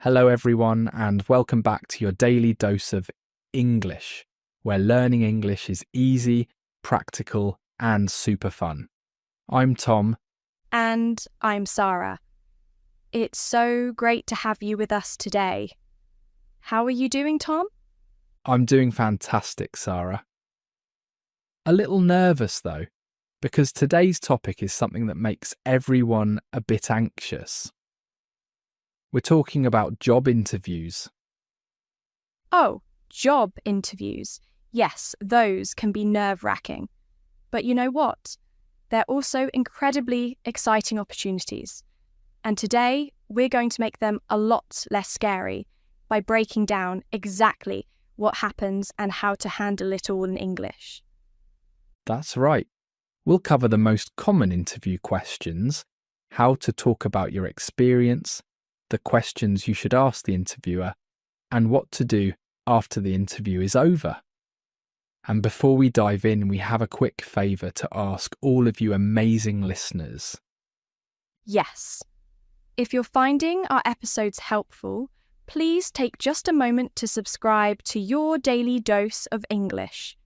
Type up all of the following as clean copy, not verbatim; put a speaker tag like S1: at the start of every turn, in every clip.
S1: Hello, everyone, and welcome back to your daily dose of English, where learning English is easy, practical, and super fun. I'm Tom.
S2: And I'm Sarah. It's so great to have you with us today. How are you doing, Tom?
S1: I'm doing fantastic, Sarah. A little nervous, though, because today's topic is something that makes everyone a bit anxious. We're talking about job interviews.
S2: Oh, job interviews. Yes, those can be nerve-wracking. But you know what? They're also incredibly exciting opportunities. And today, we're going to make them a lot less scary by breaking down exactly what happens and how to handle it all in English.
S1: That's right. We'll cover the most common interview questions, how to talk about your experience, the questions you should ask the interviewer, and what to do after the interview is over. And before we dive in, we have a quick favour to ask all of you amazing listeners.
S2: Yes. If you're finding our episodes helpful, please take just a moment to subscribe to your daily dose of English.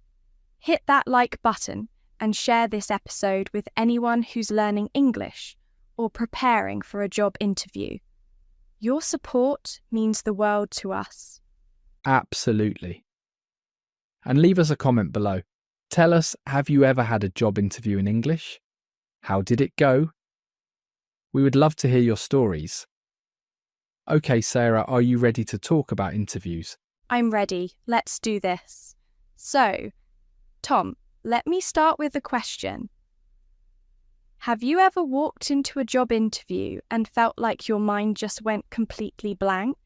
S2: Hit that like button and share this episode with anyone who's learning English or preparing for a job interview. Your support means the world to us.
S1: Absolutely. And leave us a comment below. Tell us, have you ever had a job interview in English? How did it go? We would love to hear your stories. Okay, Sarah, are you ready to talk about interviews?
S2: I'm ready. Let's do this. So, Tom, let me start with a question. Have you ever walked into a job interview and felt like your mind just went completely blank?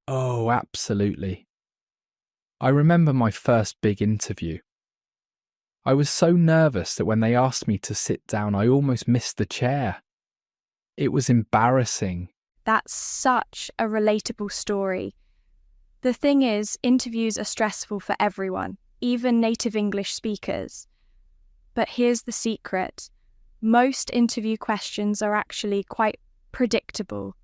S1: Oh, absolutely. I remember my first big interview. I was so nervous that when they asked me to sit down, I almost missed the chair. It was embarrassing.
S2: That's such a relatable story. The thing is, interviews are stressful for everyone, even native English speakers. But here's the secret. Most interview questions are actually quite predictable.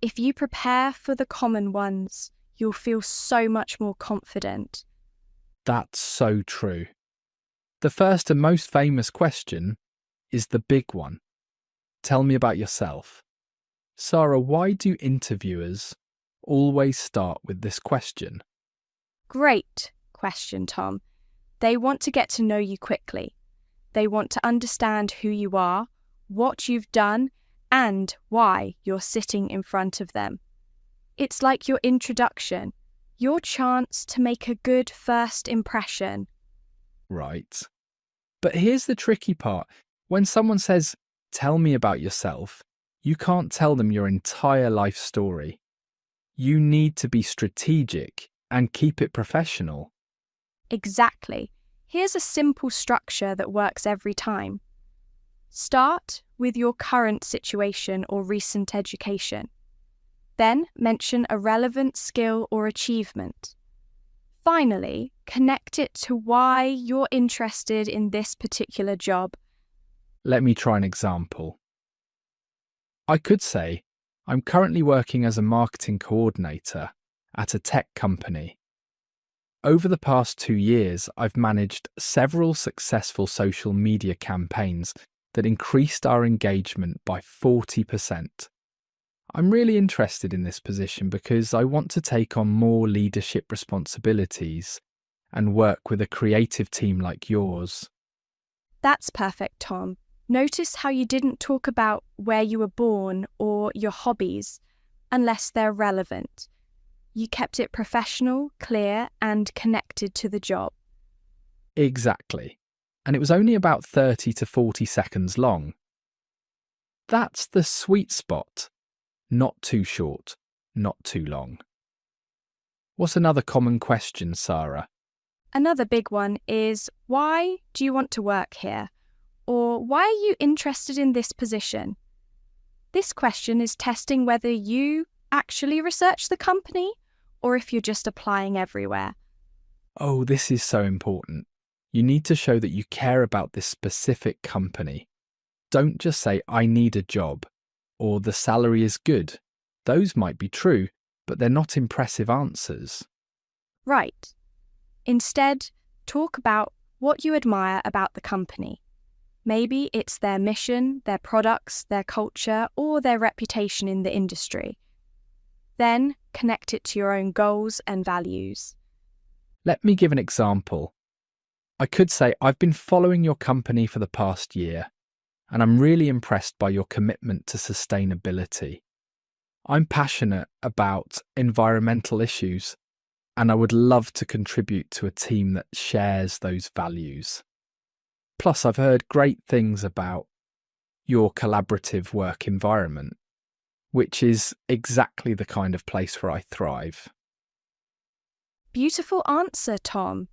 S2: If you prepare for the common ones, you'll feel so much more confident.
S1: That's so true. The first and most famous question is the big one. Tell me about yourself. Sarah, why do interviewers always start with this question?
S2: Great question, Tom. They want to get to know you quickly. They want to understand who you are, what you've done, and why you're sitting in front of them. It's like your introduction, your chance to make a good first impression.
S1: Right. But here's the tricky part. When someone says, "Tell me about yourself," you can't tell them your entire life story. You need to be strategic and keep it professional.
S2: Exactly. Here's a simple structure that works every time. Start with your current situation or recent education. Then mention a relevant skill or achievement. Finally, connect it to why you're interested in this particular job.
S1: Let me try an example. I could say, I'm currently working as a marketing coordinator at a tech company. Over the past 2 years, I've managed several successful social media campaigns that increased our engagement by 40%. I'm really interested in this position because I want to take on more leadership responsibilities and work with a creative team like yours.
S2: That's perfect, Tom. Notice how you didn't talk about where you were born or your hobbies, unless they're relevant. You kept it professional, clear, and connected to the job.
S1: Exactly. And it was only about 30 to 40 seconds long. That's the sweet spot. Not too short, not too long. What's another common question, Sarah?
S2: Another big one is, why do you want to work here? Or why are you interested in this position? This question is testing whether you actually research the company or if you're just applying everywhere.
S1: Oh, this is so important. You need to show that you care about this specific company. Don't just say, "I need a job," or "the salary is good." Those might be true, but they're not impressive answers.
S2: Right. Instead, talk about what you admire about the company. Maybe it's their mission, their products, their culture, or their reputation in the industry. Then connect it to your own goals and values.
S1: Let me give an example. I could say, I've been following your company for the past year, and I'm really impressed by your commitment to sustainability. I'm passionate about environmental issues, and I would love to contribute to a team that shares those values. Plus, I've heard great things about your collaborative work environment, which is exactly the kind of place where I thrive.
S2: Beautiful answer, Tom.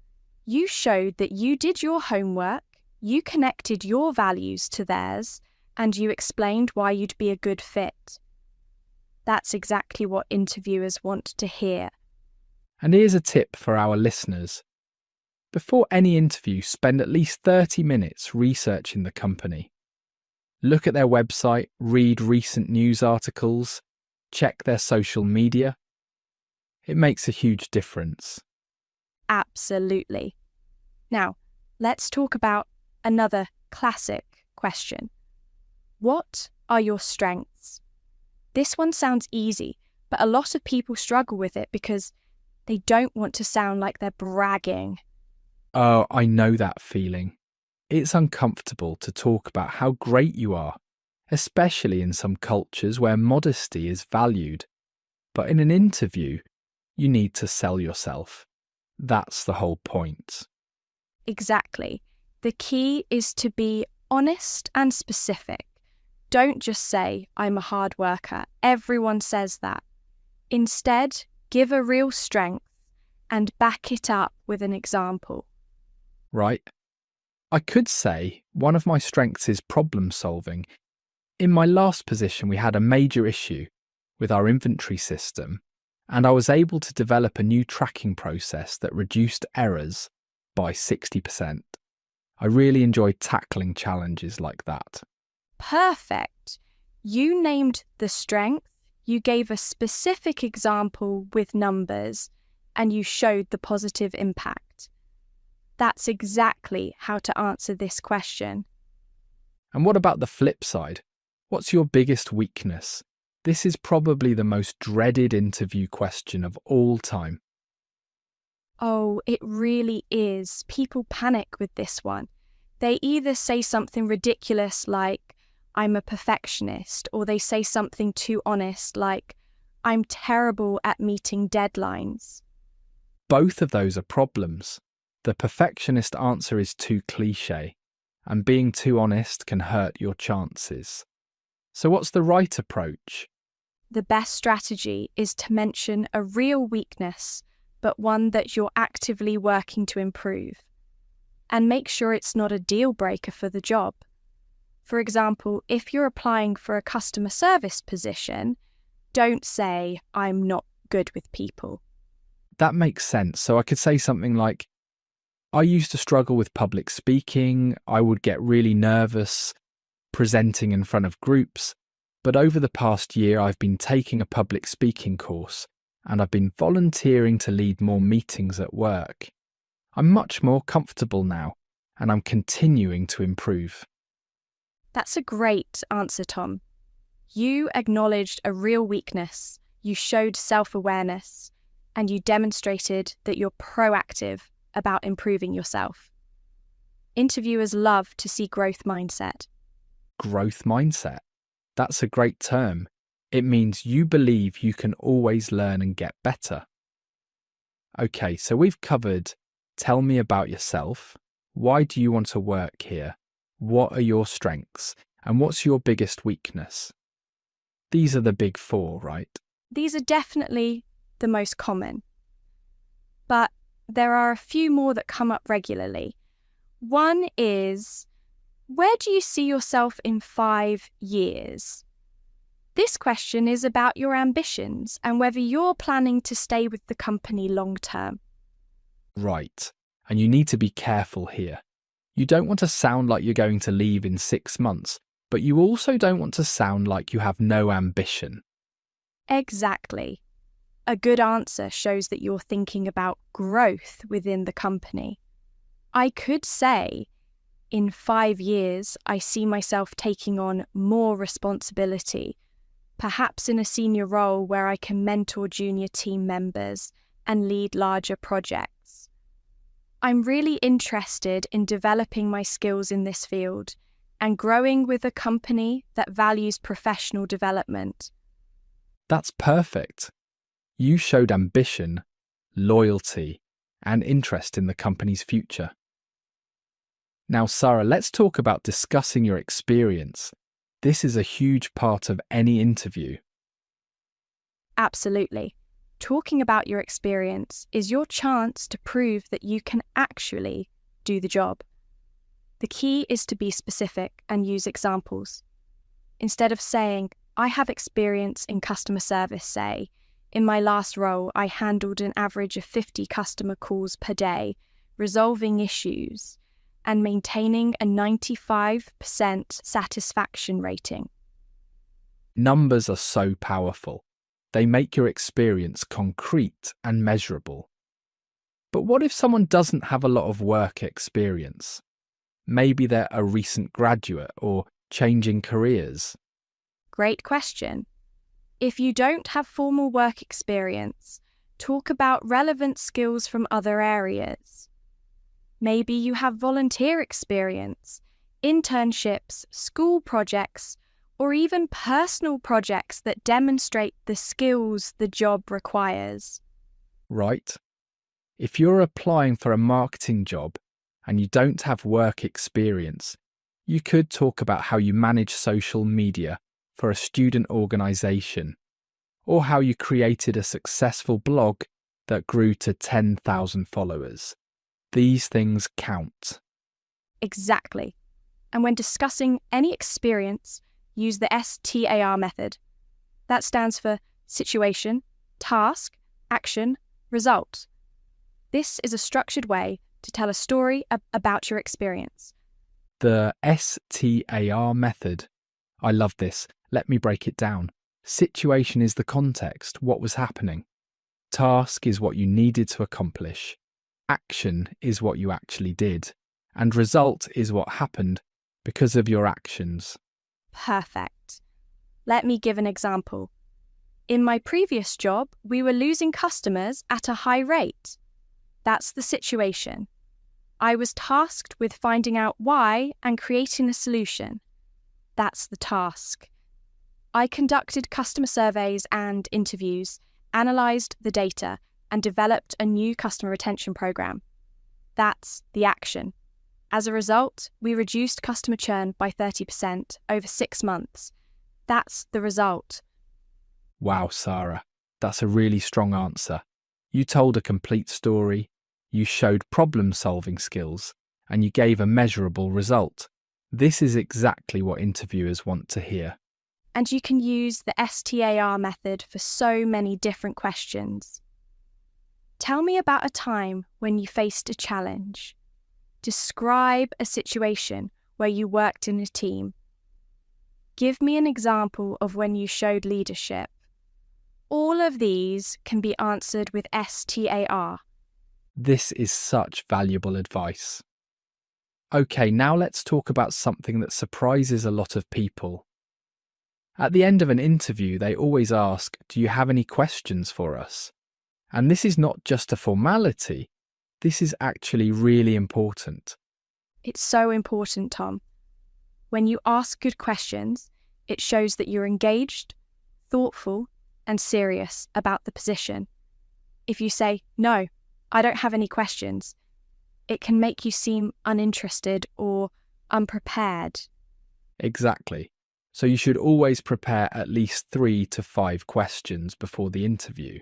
S2: You showed that you did your homework, you connected your values to theirs, and you explained why you'd be a good fit. That's exactly what interviewers want to hear.
S1: And here's a tip for our listeners. Before any interview, spend at least 30 minutes researching the company. Look at their website, read recent news articles, check their social media. It makes a huge difference.
S2: Absolutely. Now, let's talk about another classic question. What are your strengths? This one sounds easy, but a lot of people struggle with it because they don't want to sound like they're bragging.
S1: Oh, I know that feeling. It's uncomfortable to talk about how great you are, especially in some cultures where modesty is valued. But in an interview, you need to sell yourself. That's the whole point.
S2: Exactly. The key is to be honest and specific. Don't just say, I'm a hard worker. Everyone says that. Instead, give a real strength and back it up with an example.
S1: Right? I could say one of my strengths is problem solving. In my last position, we had a major issue with our inventory system, and I was able to develop a new tracking process that reduced errors by 60%. I really enjoyed tackling challenges like that.
S2: Perfect. You named the strength, you gave a specific example with numbers, and you showed the positive impact. That's exactly how to answer this question.
S1: And what about the flip side? What's your biggest weakness? This is probably the most dreaded interview question of all time.
S2: Oh, it really is. People panic with this one. They either say something ridiculous like, I'm a perfectionist, or they say something too honest like, I'm terrible at meeting deadlines.
S1: Both of those are problems. The perfectionist answer is too cliché, and being too honest can hurt your chances. So what's the right approach?
S2: The best strategy is to mention a real weakness, but one that you're actively working to improve. And make sure it's not a deal breaker for the job. For example, if you're applying for a customer service position, don't say, I'm not good with people.
S1: That makes sense. So I could say something like, I used to struggle with public speaking. I would get really nervous presenting in front of groups. But over the past year, I've been taking a public speaking course and I've been volunteering to lead more meetings at work. I'm much more comfortable now and I'm continuing to improve.
S2: That's a great answer, Tom. You acknowledged a real weakness, you showed self-awareness, and you demonstrated that you're proactive about improving yourself. Interviewers love to see growth mindset.
S1: Growth mindset. That's a great term. It means you believe you can always learn and get better. Okay, so we've covered tell me about yourself. Why do you want to work here? What are your strengths? And what's your biggest weakness? These are the big four, right?
S2: These are definitely the most common. But there are a few more that come up regularly. One is, where do you see yourself in 5 years? This question is about your ambitions and whether you're planning to stay with the company long term.
S1: Right. And you need to be careful here. You don't want to sound like you're going to leave in 6 months, but you also don't want to sound like you have no ambition.
S2: Exactly. A good answer shows that you're thinking about growth within the company. I could say, in 5 years, I see myself taking on more responsibility, perhaps in a senior role where I can mentor junior team members and lead larger projects. I'm really interested in developing my skills in this field and growing with a company that values professional development.
S1: That's perfect. You showed ambition, loyalty, and interest in the company's future. Now, Sarah, let's talk about discussing your experience. This is a huge part of any interview.
S2: Absolutely. Talking about your experience is your chance to prove that you can actually do the job. The key is to be specific and use examples. Instead of saying, I have experience in customer service, say, in my last role, I handled an average of 50 customer calls per day, resolving issues and maintaining a 95% satisfaction rating.
S1: Numbers are so powerful. They make your experience concrete and measurable. But what if someone doesn't have a lot of work experience? Maybe they're a recent graduate or changing careers.
S2: Great question. If you don't have formal work experience, talk about relevant skills from other areas. Maybe you have volunteer experience, internships, school projects, or even personal projects that demonstrate the skills the job requires.
S1: Right? If you're applying for a marketing job and you don't have work experience, you could talk about how you manage social media for a student organisation, or how you created a successful blog that grew to 10,000 followers. These things count.
S2: Exactly. And when discussing any experience, use the STAR method. That stands for situation, task, action, result. This is a structured way to tell a story about your experience.
S1: The STAR method. I love this. Let me break it down. Situation is the context, what was happening. Task is what you needed to accomplish. Action is what you actually did. And result is what happened because of your actions.
S2: Perfect. Let me give an example. In my previous job, we were losing customers at a high rate. That's the situation. I was tasked with finding out why and creating a solution. That's the task. I conducted customer surveys and interviews, analysed the data, and developed a new customer retention program. That's the action. As a result, we reduced customer churn by 30% over 6 months. That's the result.
S1: Wow, Sarah, that's a really strong answer. You told a complete story, you showed problem-solving skills, and you gave a measurable result. This is exactly what interviewers want to hear.
S2: And you can use the STAR method for so many different questions. Tell me about a time when you faced a challenge. Describe a situation where you worked in a team. Give me an example of when you showed leadership. All of these can be answered with STAR.
S1: This is such valuable advice. Okay, now let's talk about something that surprises a lot of people. At the end of an interview, they always ask, "Do you have any questions for us?" And this is not just a formality. This is actually really important.
S2: It's so important, Tom. When you ask good questions, it shows that you're engaged, thoughtful, and serious about the position. If you say, "No, I don't have any questions," it can make you seem uninterested or unprepared.
S1: Exactly. So you should always prepare at least 3 to 5 questions before the interview.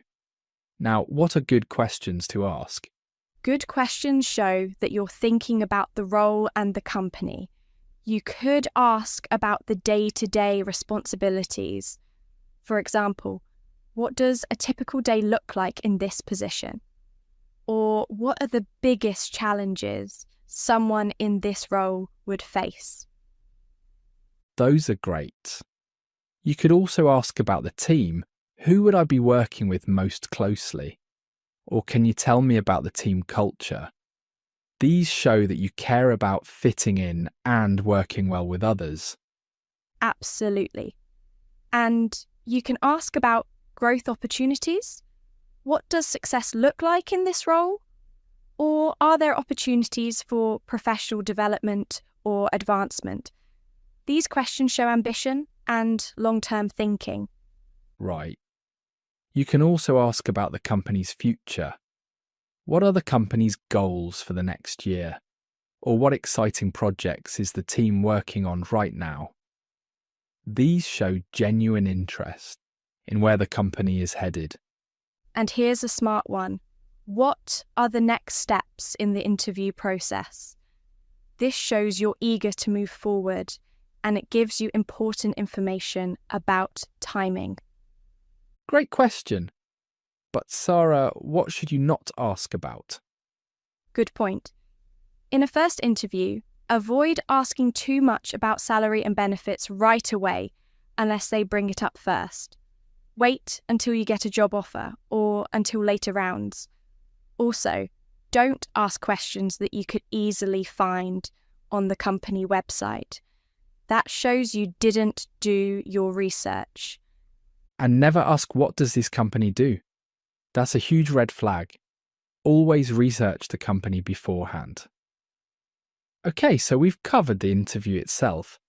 S1: Now, what are good questions to ask?
S2: Good questions show that you're thinking about the role and the company. You could ask about the day-to-day responsibilities. For example, what does a typical day look like in this position? Or what are the biggest challenges someone in this role would face?
S1: Those are great. You could also ask about the team Who would I be working with most closely? Or can you tell me about the team culture? These show that you care about fitting in and working well with others.
S2: Absolutely. And you can ask about growth opportunities. What does success look like in this role? Or are there opportunities for professional development or advancement? These questions show ambition and long-term thinking.
S1: Right. You can also ask about the company's future. What are the company's goals for the next year? Or what exciting projects is the team working on right now? These show genuine interest in where the company is headed.
S2: And here's a smart one. What are the next steps in the interview process? This shows you're eager to move forward, and it gives you important information about timing.
S1: Great question. But Sarah, what should you not ask about?
S2: Good point. In a first interview, avoid asking too much about salary and benefits right away unless they bring it up first. Wait until you get a job offer or until later rounds. Also, don't ask questions that you could easily find on the company website. That shows you didn't do your research.
S1: And never ask, what does this company do? That's a huge red flag. Always research the company beforehand. Okay, so we've covered the interview itself.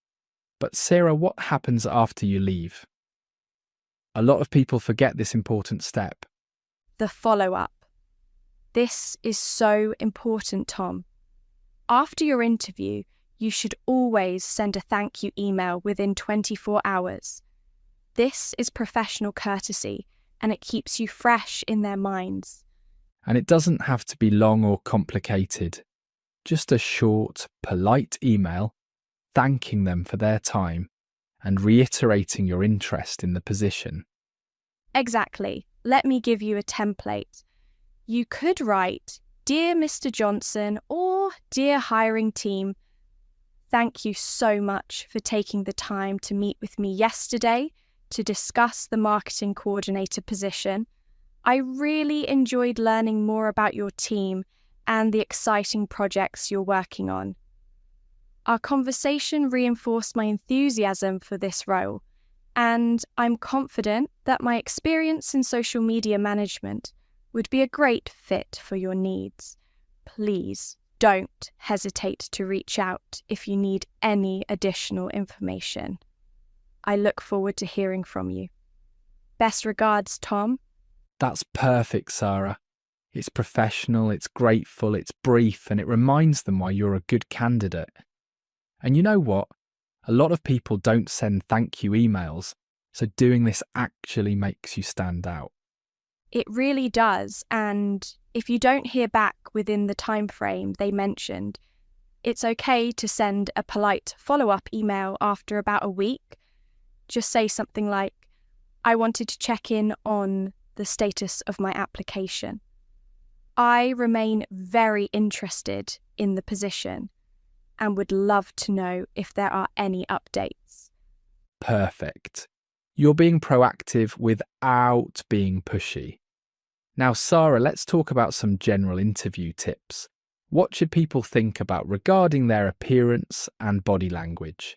S1: But Sarah, what happens after you leave? A lot of people forget this important step.
S2: The follow-up. This is so important, Tom. After your interview, you should always send a thank you email within 24 hours. This is professional courtesy, and it keeps you fresh in their minds.
S1: And it doesn't have to be long or complicated. Just a short, polite email thanking them for their time and reiterating your interest in the position.
S2: Exactly. Let me give you a template. You could write, "Dear Mr. Johnson," or "Dear hiring team, thank you so much for taking the time to meet with me yesterday to discuss the marketing coordinator position. I really enjoyed learning more about your team and the exciting projects you're working on. Our conversation reinforced my enthusiasm for this role, and I'm confident that my experience in social media management would be a great fit for your needs. Please don't hesitate to reach out if you need any additional information. I look forward to hearing from you. Best regards, Tom.
S1: That's perfect, Sarah. It's professional, it's grateful, it's brief, and it reminds them why you're a good candidate. And you know what? A lot of people don't send thank you emails, so doing this actually makes you stand out.
S2: It really does, and if you don't hear back within the time frame they mentioned, it's okay to send a polite follow-up email after about a week. Just say something like, "I wanted to check in on the status of my application. I remain very interested in the position and would love to know if there are any updates."
S1: Perfect. You're being proactive without being pushy. Now, Sarah, let's talk about some general interview tips. What should people think about regarding their appearance and body language?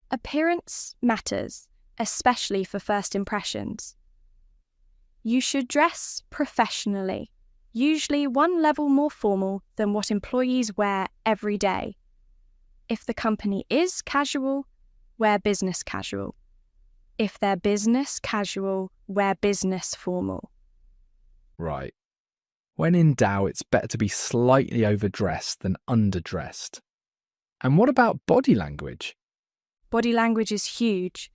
S2: Appearance matters, especially for first impressions. You should dress professionally, usually one level more formal than what employees wear every day. If the company is casual, wear business casual. If they're business casual, wear business formal.
S1: Right. When in doubt, it's better to be slightly overdressed than underdressed. And what about body language?
S2: Body language is huge.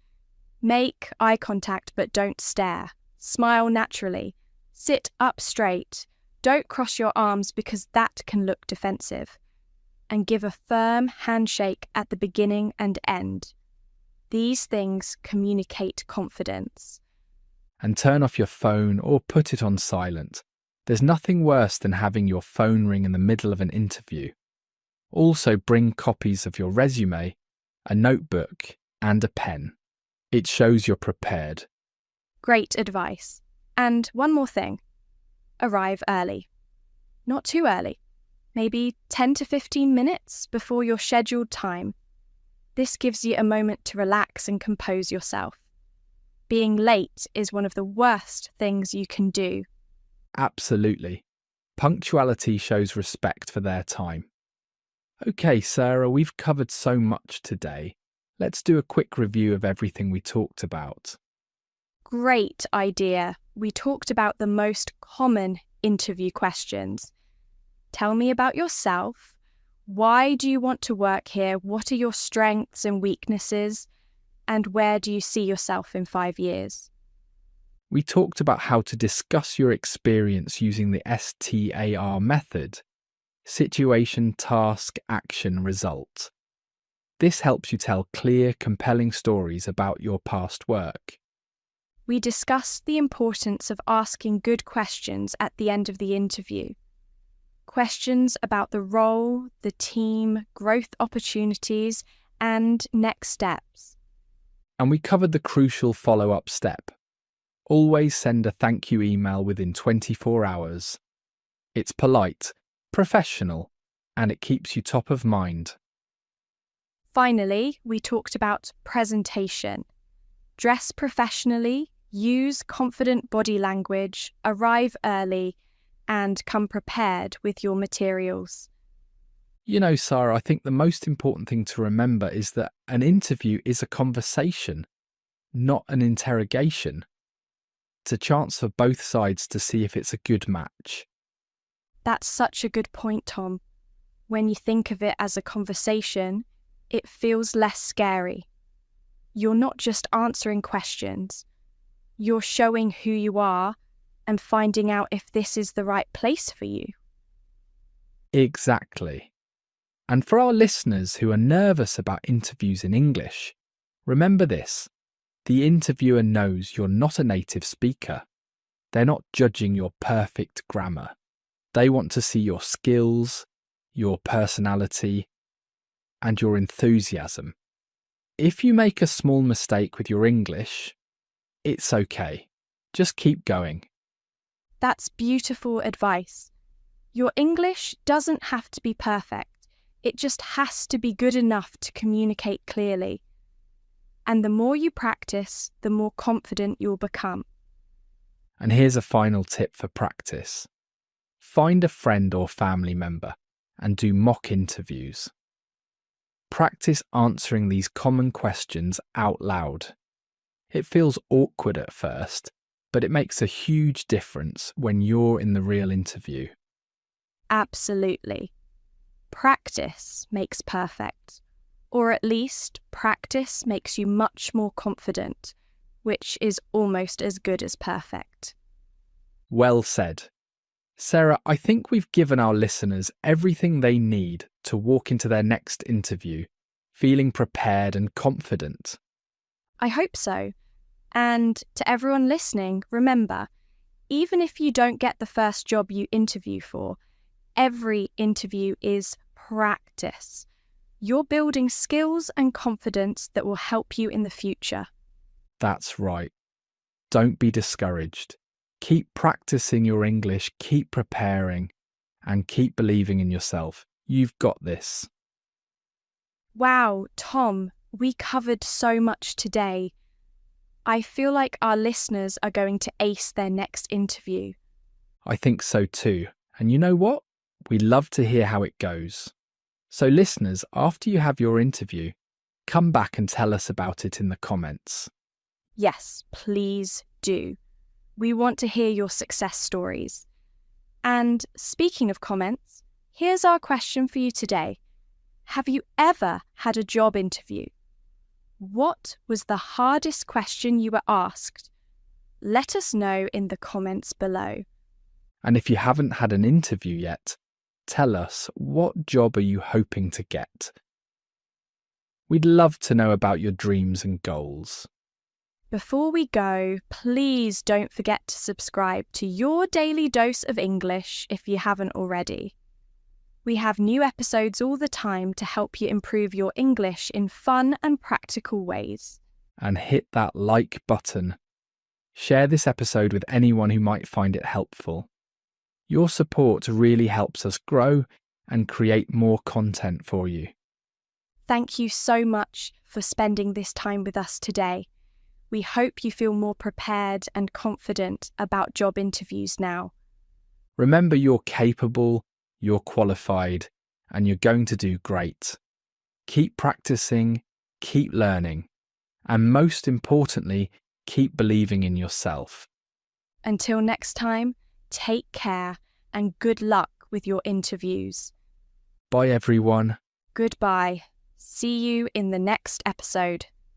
S2: Make eye contact but don't stare. Smile naturally. Sit up straight. Don't cross your arms because that can look defensive. And give a firm handshake at the beginning and end. These things communicate confidence.
S1: And turn off your phone or put it on silent. There's nothing worse than having your phone ring in the middle of an interview. Also, bring copies of your resume, a notebook, and a pen. It shows you're prepared.
S2: Great advice. And one more thing. Arrive early. Not too early. Maybe 10 to 15 minutes before your scheduled time. This gives you a moment to relax and compose yourself. Being late is one of the worst things you can do.
S1: Absolutely. Punctuality shows respect for their time. Okay, Sarah, we've covered so much today. Let's do a quick review of everything we talked about.
S2: Great idea. We talked about the most common interview questions. Tell me about yourself. Why do you want to work here? What are your strengths and weaknesses? And where do you see yourself in 5 years?
S1: We talked about how to discuss your experience using the STAR method: situation, task, action, result. This helps you tell clear, compelling stories about your past work.
S2: We discussed the importance of asking good questions at the end of the interview. Questions about the role, the team, growth opportunities, and next steps.
S1: And we covered the crucial follow-up step. Always send a thank you email within 24 hours. It's polite, professional, and it keeps you top of mind.
S2: Finally, we talked about presentation. Dress professionally, use confident body language, arrive early, and come prepared with your materials.
S1: You know, Sarah, I think the most important thing to remember is that an interview is a conversation, not an interrogation. It's a chance for both sides to see if it's a good match.
S2: That's such a good point, Tom. When you think of it as a conversation, it feels less scary. You're not just answering questions. You're showing who you are and finding out if this is the right place for you.
S1: Exactly. And for our listeners who are nervous about interviews in English, remember this: the interviewer knows you're not a native speaker. They're not judging your perfect grammar. They want to see your skills, your personality, and your enthusiasm. If you make a small mistake with your English, it's okay. Just keep going.
S2: That's beautiful advice. Your English doesn't have to be perfect. It just has to be good enough to communicate clearly. And the more you practice, the more confident you'll become.
S1: And here's a final tip for practice. Find a friend or family member and do mock interviews. Practice answering these common questions out loud. It feels awkward at first, but it makes a huge difference when you're in the real interview.
S2: Absolutely. Practice makes perfect, or at least practice makes you much more confident, which is almost as good as perfect.
S1: Well said. Sarah, I think we've given our listeners everything they need to walk into their next interview, feeling prepared and confident.
S2: I hope so. And to everyone listening, remember, even if you don't get the first job you interview for, every interview is practice. You're building skills and confidence that will help you in the future.
S1: That's right. Don't be discouraged. Keep practicing your English, keep preparing, and keep believing in yourself. You've got this.
S2: Wow, Tom, we covered so much today. I feel like our listeners are going to ace their next interview.
S1: I think so too. And you know what? We love to hear how it goes. So listeners, after you have your interview, come back and tell us about it in the comments.
S2: Yes, please do. We want to hear your success stories. And speaking of comments, here's our question for you today. Have you ever had a job interview? What was the hardest question you were asked? Let us know in the comments below.
S1: And if you haven't had an interview yet, tell us, what job are you hoping to get? We'd love to know about your dreams and goals.
S2: Before we go, please don't forget to subscribe to Your Daily Dose of English if you haven't already. We have new episodes all the time to help you improve your English in fun and practical ways.
S1: And hit that like button. Share this episode with anyone who might find it helpful. Your support really helps us grow and create more content for you.
S2: Thank you so much for spending this time with us today. We hope you feel more prepared and confident about job interviews now.
S1: Remember, you're capable, you're qualified, and you're going to do great. Keep practicing, keep learning, and most importantly, keep believing in yourself.
S2: Until next time, take care and good luck with your interviews.
S1: Bye, everyone.
S2: Goodbye. See you in the next episode.